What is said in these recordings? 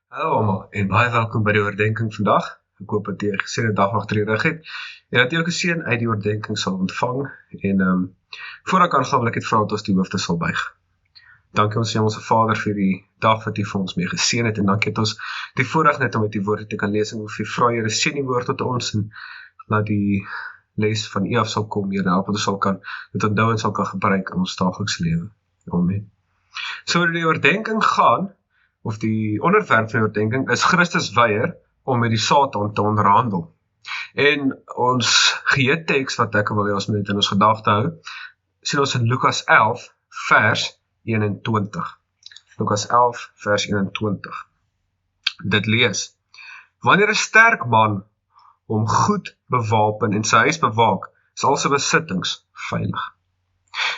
Hallo allemaal en baie welkom by die oordeenking vandag. Ek hoop dat jy 'n geseënde dag agter die rug het en dat jy ook 'n seën uit die oordeenking sal ontvang. En voor ek aangaan wil ek net vra dat ons die hoofde sal buig. Dankie ons Hemelse Vader vir die dag wat U vir ons mee geseën het en dankie dat ons die voorreg net om uit die woord te kan lees en hoef jy vra Here seën die woord tot ons en laat die les van U af sal kom, Here, help dat ons sal kan dit onthou en sal kan gebruik in ons daaglikse lewe. Amen. So die oordeenking gaan of die onderwerp van die oordeenking is Christus weier om met die Satan te onderhandel. En ons geheetteks wat ek wil hê ons moet in ons gedagte hou, sien ons in Lukas 11 vers 21. Lukas 11 vers 21. Dit lees: Wanneer 'n sterk man hom goed bewapen en sy huis bewaak, is al sy besittings veilig.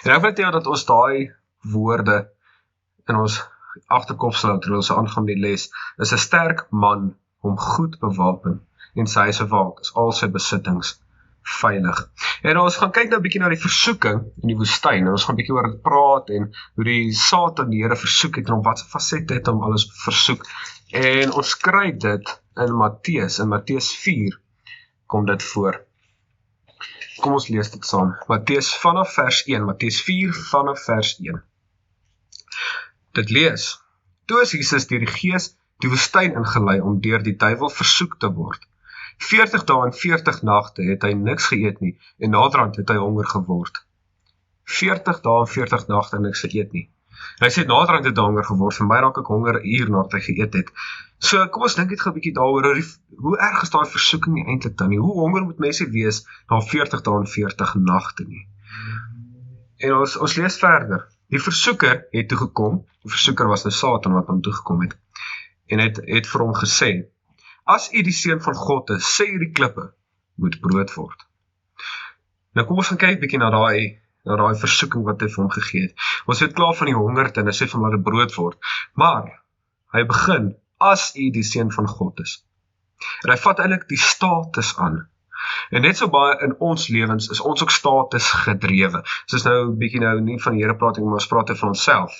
En ek wil net hê dat ons daai woorde in ons agterkop sal hou terwyl ons aangaan met die les, is 'n sterk man hom goed bewapen en sy huis bewaak, is al sy besittings veilig. En ons gaan kyk nou 'n bietjie na die versoeking in die woestyn, en ons gaan 'n bietjie oor dit praat, en hoe die Satan die Here versoek het, en om wat fasette het om alles versoek. En ons kry dit in Matteus 4, kom dit voor. Kom ons lees dit saam. Matteus 4 vanaf vers 1. Dit lees: Toe is Jesus deur die Gees die woestyn ingelei om deur die duiwel versoek te word. 40 dae en 40 nagte het hy niks geëet nie, en naderhand het hy honger geword. 40 dae en 40 nagte niks geëet nie. En hy sê naderhand het hy honger geword, vir my raak ek honger 'n uur nadat hy geëet het. So kom ons dink net gou 'n bietjie daaroor, hoe erg is daai versoeking nie eintlik dan nie? Hoe honger moet mense wees na 40 dae en 40 nagte nie? En ons lees verder. Die versoeker het toegekom, die versoeker was nou Satan wat hom toegekom het, en het vir hom gesê: As u die seun van God is, sê hierdie klippe moet brood word. Nou kom ons gaan kyk 'n bietjie na daai versoeking wat hy vir hom gegee het. Ons weet klaar van die hongerte en hy sê vir hom laat dit brood word. Maar hy begin: As u die seun van God is. En hy vat eintlik die status aan. En net so baie in ons lewens is ons ook status gedrewe. Soos nou 'n bietjie nou nie van die Here praat nie, maar ons praat van onsself.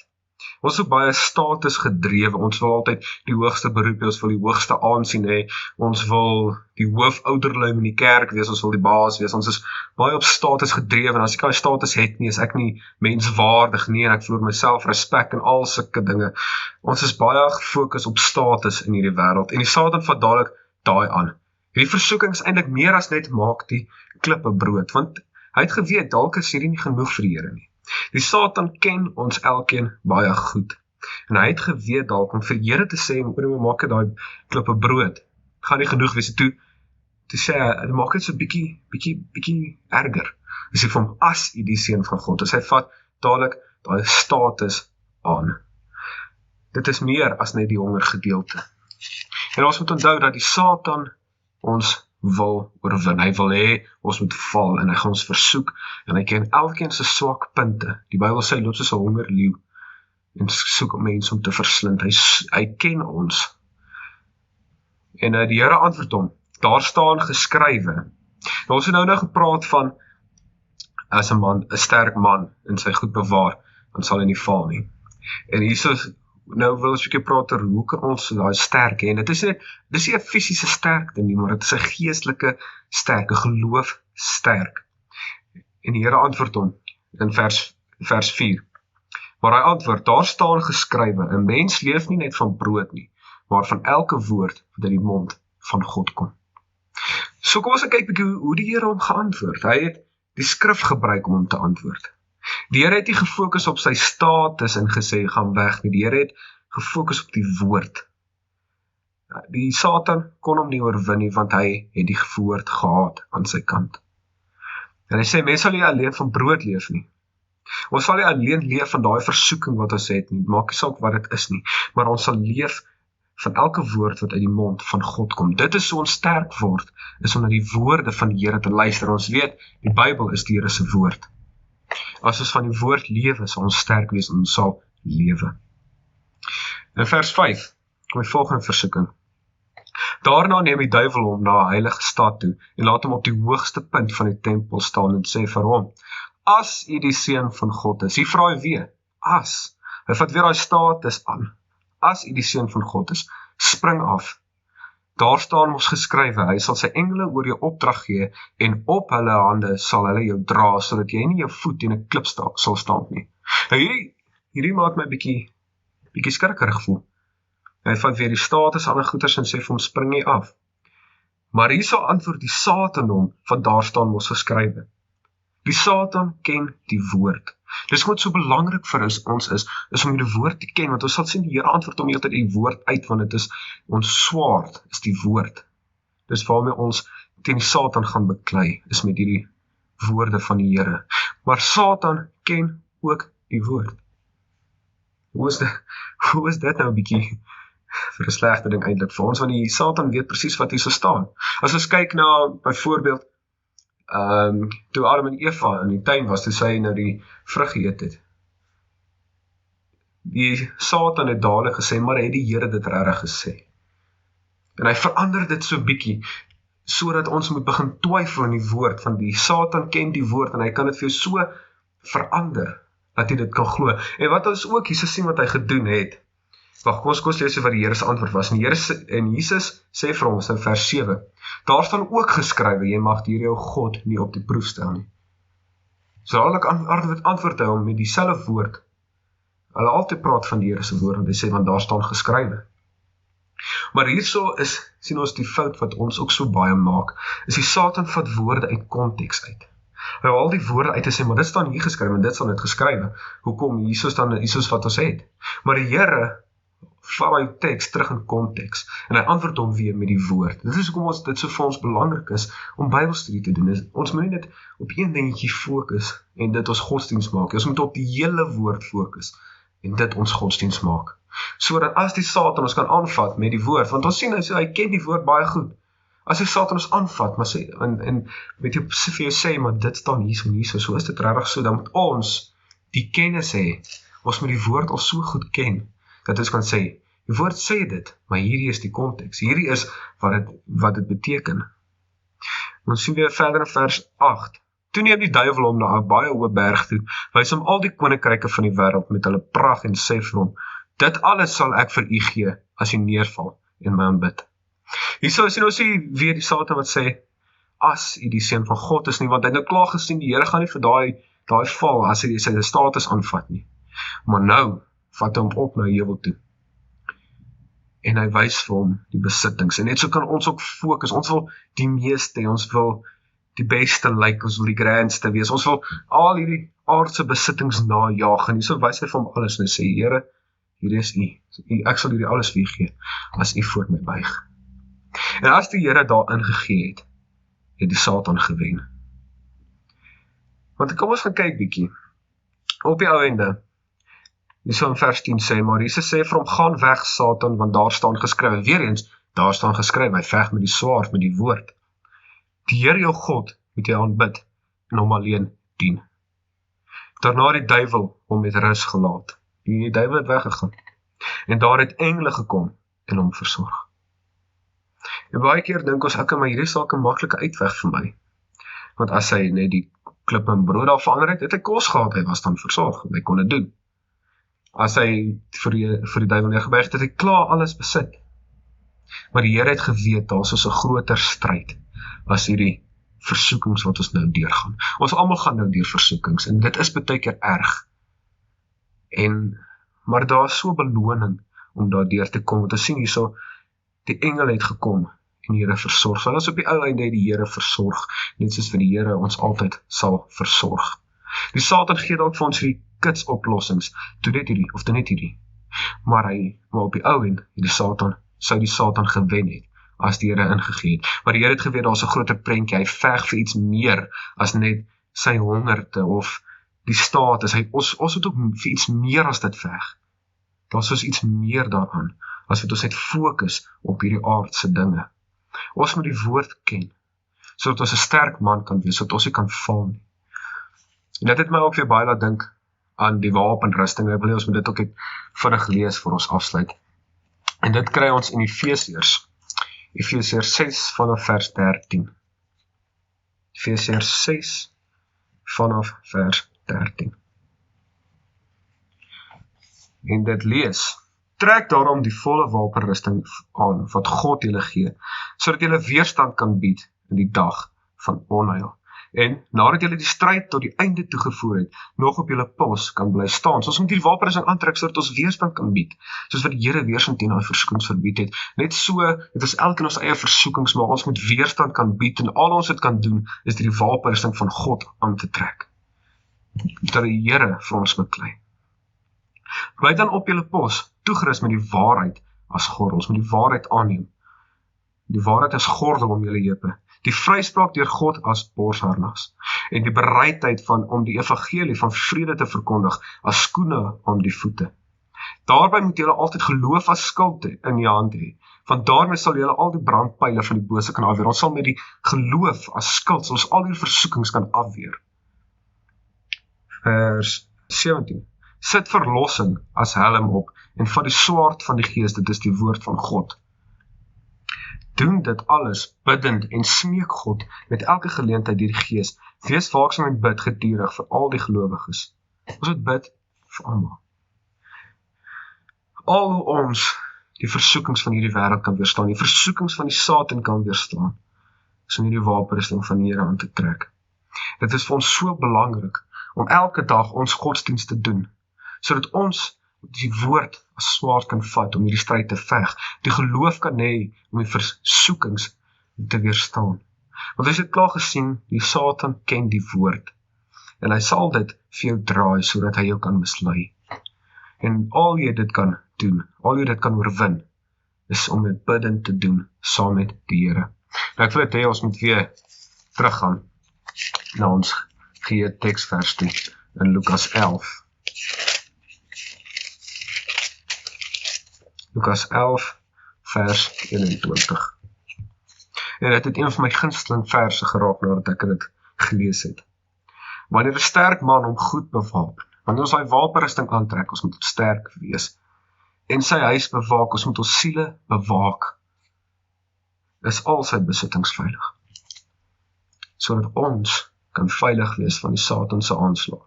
Ons is ook baie status gedrewe. Ons wil altyd die hoogste beroep hê, ons wil die hoogste aansien hê, ons wil die hoofouderlui in die kerk wees, ons wil die baas wees. Ons is baie op status gedrewe, en as ek daai status het nie, is ek nie menswaardig nie, en ek verloor myself respek en al sulke dinge. Ons is baie gefokus op status in hierdie wêreld, en die Satan vat dadelik daai aan. Hierdie versoeking is eintlik meer as net maak die klippe brood, want hy het geweet, dalk is hierdie nie genoeg vir die Here nie. Die Satan ken ons elkeen baie goed, en hy het geweet dalk om vir die Here te sê, maak daai klippe brood, gaan nie genoeg wees. Toe sê hy, maak dit so bietjie erger. Hy sê vir hom: As u die seun van God is. Hy vat dadelik daai status aan. Dit is meer as net die honger gedeelte. En ons moet onthou dat die Satan ons wil oorwin. Hy wil hê ons moet val, en hy gaan ons versoek, en hy ken elkeen se swak punte. Die Bybel sê, loop soos 'n hongerleeu, en soek om mense om te verslind. Hy ken ons. En die Here antwoord hom, daar staan geskrywe. Nou, ons het nou gepraat van, as 'n sterk man, en sy goed bewaar, dan sal hy nie val nie. En hier nou wil ons 'n bietjie praat oor hoe kan ons daai sterk hê, en dit is nie 'n fisiese sterkte nie, maar dit is 'n geestelike sterk, 'n geloof sterk. En die Here antwoord hom in vers 4. Maar hy antwoord, daar staan geskrywe, 'n mens leef nie net van brood nie, maar van elke woord wat uit die mond van God kom. So kom ons kyk 'n bietjie hoe die Here hom geantwoord. Hy het die skrif gebruik om hom te antwoord. Die Here het nie gefokus op sy status en gesê, gaan weg nie. Die Here het gefokus op die woord. Die Satan kon hom nie oorwin nie, want hy het die woord gehad aan sy kant. En hy sê, mense sal nie alleen van brood leef nie. Ons sal nie alleen leef van daai versoeking wat ons het nie, maak nie saak wat dit is nie, maar ons sal leef van elke woord wat uit die mond van God kom. Dit is so ons sterk word, is om na die woorde van die Here te luister. Ons weet, die Bybel is die Here se woord. As ons van die woord lewe, sal ons sterk wees en ons sal lewe. In vers 5, kom die volgende versoeking. Daarna neem die duiwel hom na 'n heilige stad toe, en laat hom op die hoogste punt van die tempel staan en sê vir hom, as u die seun van God is. Hier vra hy weer, as. Hy vat weer daai status aan. As u die seun van God is, spring af. Daar staan mos geskrywe, hy sal sy engele oor jou opdrag gee, en op hulle hande sal hulle jou dra, sodat jy nie jou voet in 'n klip sal stamp nie. Nou hierdie maak my bietjie skrikkerig voel. Hy vat weer die status aan die goeters en sê vir hom, spring jy af. Maar hier sal antwoord die Satan hom, van daar staan mos geskrywe. Die Satan ken die woord. Dis wat so belangrik vir ons is om die woord te ken, want ons sal sien die Here antwoord om heeltyd die woord uit, want dit is ons swaard, is die woord. Dis waarmee ons teen die Satan gaan beklei, is met hierdie woorde van die Here. Maar Satan ken ook die woord. Hoe is dit nou 'n bietjie vir 'n slegte ding eintlik vir ons, want die Satan weet presies wat hier so staan. As ons kyk na, byvoorbeeld, toe Adam en Eva in die tuin was, toe sy nou die vrug geëet het. Die Satan het dadelik gesê, maar het die Here dit regtig gesê? En hy verander dit so bietjie, sodat ons moet begin twyfel in die woord, van die Satan ken die woord, en hy kan dit vir jou so verander, dat jy dit kan glo. En wat ons ook hier sien wat hy gedoen het, wag, kom ons lees wat die Here se antwoord was. En Jesus sê vir ons in vers 7, daar staan ook geskrywe, jy mag die Here jou God nie op die proef stel nie. So dadelik antwoord hy hom met dieselfde woord. Hulle altyd praat van die Here se woord, en hy sê, want daar staan geskrywe. Maar hierso sien ons die fout wat ons ook so baie maak, is die Satan vat woorde uit konteks uit. Hy haal die woorde uit en sê, maar dit staan hier geskrywe, en dit staan net geskrywe. Hoekom? Hierso wat ons het. Maar die Here vat hy teks terug in konteks, en hy antwoord hom weer met die woord. Dit is hoekom dit so vir ons belangrik is, om Bybelstudie te doen. Ons moet nie net op een dingetjie fokus, en dit ons godsdienst maak. Ons moet op die hele woord fokus, en dit ons godsdienst maak. Sodat as die Satan ons kan aanvat met die woord, want ons sien, hy ken die woord baie goed. As die Satan ons aanvat, maar sê, en weet jy, vir jou sê, maar dit staan hier en hier, so is dit regtig so, dan moet ons die kennis hê. Ons moet die woord al so goed ken, dat ons kan sê, die woord sê dit, maar hierdie is die konteks, hierdie is wat dit beteken. Ons sien weer verder in vers 8, toe neem die duiwel hom na 'n baie hoë berg toe, wys hom al die koninkryke van die wêreld met hulle pragt en sê vir hom, dit alles sal ek vir u gee, as u neerval en my aanbid. Hierso sien ons weer die Satan wat sê, as u die seun van God is nie, want hy het nou klaar gesien, die Here gaan nie vir daai val, as hy sy status aanvat nie. Maar nou, vat hom op na heuwel toe. En hy wys vir hom die besittings. En net so kan ons ook fokus. Ons wil die meeste, ons wil die beste lyk, ons wil die grandste wees. Ons wil al hierdie aardse besittings najag. En so wys hy vir hom alles. En hy sê, Here, hier is u. Ek sal hierdie alles vir u gee, as u voor my buig. En as die Here daar ingegee het die Satan gewen. Want kom ons gaan kyk bietjie. Op die ou ende, hierso in vers 10 sê, maar Jesus sê vir hom, gaan weg Satan, want daar staan geskrywe, weer eens, daar staan geskrywe, hy veg met die swaard, met die woord. Die Here jou God moet jy aanbid, en hom alleen dien. Daarna die duiwel hom met rus gelaat. Die duiwel het weggegaan. En daar het engele gekom, en hom versorg. En baie keer dink ons, maar hierdie is dalk 'n maklike uitweg vir my. Want as hy net die klip en brood daar verander het hy kos gehad, hy was dan versorg, hy kon dit doen. As hy vir die duiwel neergebuig het, hy klaar alles besit. Maar die Here het geweet, daar is 'n groter stryd, as hierdie versoekings wat ons nou deurgaan. Ons almal gaan nou deur versoekings, en dit is baie keer erg. Maar daar is so beloning, om daar deur te kom, want ons sien hierso, die engel het gekom, en die Here versorg. Want as op die ou einde die Here versorg, net soos vir die Here ons altyd sal versorg. Die Satan gee dalk vir ons die kits oplossings, toe dit hierdie, of toe net hierdie. Maar op die ou end, sou die Satan gewen het, as die Here ingegee het. Maar die Here het geweet, daar is 'n groter prentjie, hy veg vir iets meer, as net sy hongerte, of die status, ons moet ook vir iets meer as dit veg. Daar is soos iets meer daaraan, as wat ons net fokus op hierdie aardse dinge. Ons moet die woord ken, sodat ons 'n sterk man kan wees, sodat ons nie kan val nie. En dit het my ook weer baie laat dink aan die wapenrusting, en ek wil ons moet dit ook vinnig lees vir ons afsluit. En dit kry ons in Efesiërs 6 vanaf vers 13. Efesiërs 6 vanaf vers 13. En dit lees, Trek daarom die volle wapenrusting aan wat God julle gee, sodat julle weerstand kan bied in die dag van onheil. En nadat julle die stryd tot die einde toegevoer het, nog op julle pos kan bly staan. So ons moet die wapenrusting aantrek sodat ons weerstand kan bied, soos wat die Here weerstand teen daai versoekings verbied het. Net so het ons elkeen ons eie versoekings, maar ons moet weerstand kan bied, en al ons dit kan doen, is die wapenrusting van God aan te trek. Dat die Here vir ons beklei. Bly dan op julle pos, toegerus met die waarheid as gordel. Ons moet die waarheid aanneem. Die waarheid as gordel om julle heupe. Die vryspraak deur God as borsharnas. En die bereidheid om die evangelie van vrede te verkondig as skoene om die voete. Daarby moet julle altyd geloof as skild in die hand hê. Want daarmee sal julle al die brandpyle van die bose kan afweer. Ons sal met die geloof as skild, soos al die versoekings kan afweer. Vers 17. Sit verlossing as helm op en vat die swaard van die gees, dit is die woord van God. Doen dit alles biddend en smeek God met elke geleentheid deur die gees. Wees waaksaam en bid gedurig vir al die gelowiges. Ons moet bid vir almal. Al hoe ons die versoekings van hierdie wêreld kan weerstaan, die versoekings van die Satan kan weerstaan, is om hierdie wapenrusting van die Here aan te trek. Dit is vir ons so belangrik om elke dag ons godsdienst te doen, sodat ons die woord as swaard kan vat om hierdie stryd te veg, die geloof kan hê om die versoekings te weerstaan. Want as jy het klaar gesien, die Satan ken die woord, en hy sal dit vir jou draai, sodat hy jou kan mislei. En al jy dit kan doen, al jy dit kan oorwin, is om dit biddend te doen, saam met die Here. Nou ek wil dit hê, ons moet weer teruggaan na ons teksvers toe, in Lukas 11. Lukas 11, vers 21. En dit het een van my gunsteling verse geraak nadat ek dit gelees het. Wanneer 'n sterk man hom goed bewaak, wanneer ons daai wapenrusting aantrek, ons moet sterk wees, en sy huis bewaak, ons moet ons siele bewaak, is al sy besittings veilig. Sodat ons kan veilig wees van die Satan se aanslag,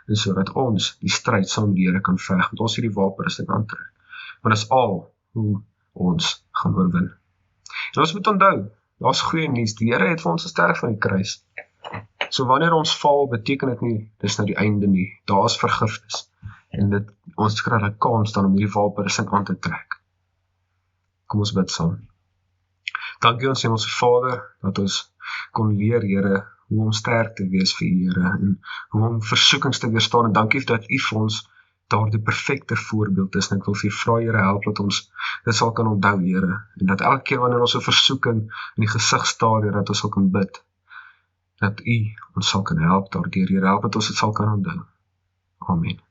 en sodat ons die stryd saam met die Here kan veg, want ons hierdie wapenrusting aantrek. Want dit is al hoe ons gaan oorwin. En ons moet onthou, daar's goeie nuus, die Here het vir ons gesterf aan die kruis. So wanneer ons val, beteken dit nie, dis nou die einde nie, daar is vergifnis. En ons kry 'n kans dan om hierdie wapenrusting aan te trek. Kom ons bid saam. Dankie ons Hemelse Vader, dat ons kon leer, Here, hoe om sterk te wees vir U, Here, en hoe om versoekings te weerstaan, en dankie dat U vir ons daar die perfekte voorbeeld is, en ek wil vir U vra, Here, help dat ons dit sal kan onthou, Here, en dat elke keer wanneer ons 'n versoeking in die gesig staar, Here, dat ons sal kan bid, dat U ons sal kan help daardeur, Here, help dat ons dit sal kan onthou. Amen.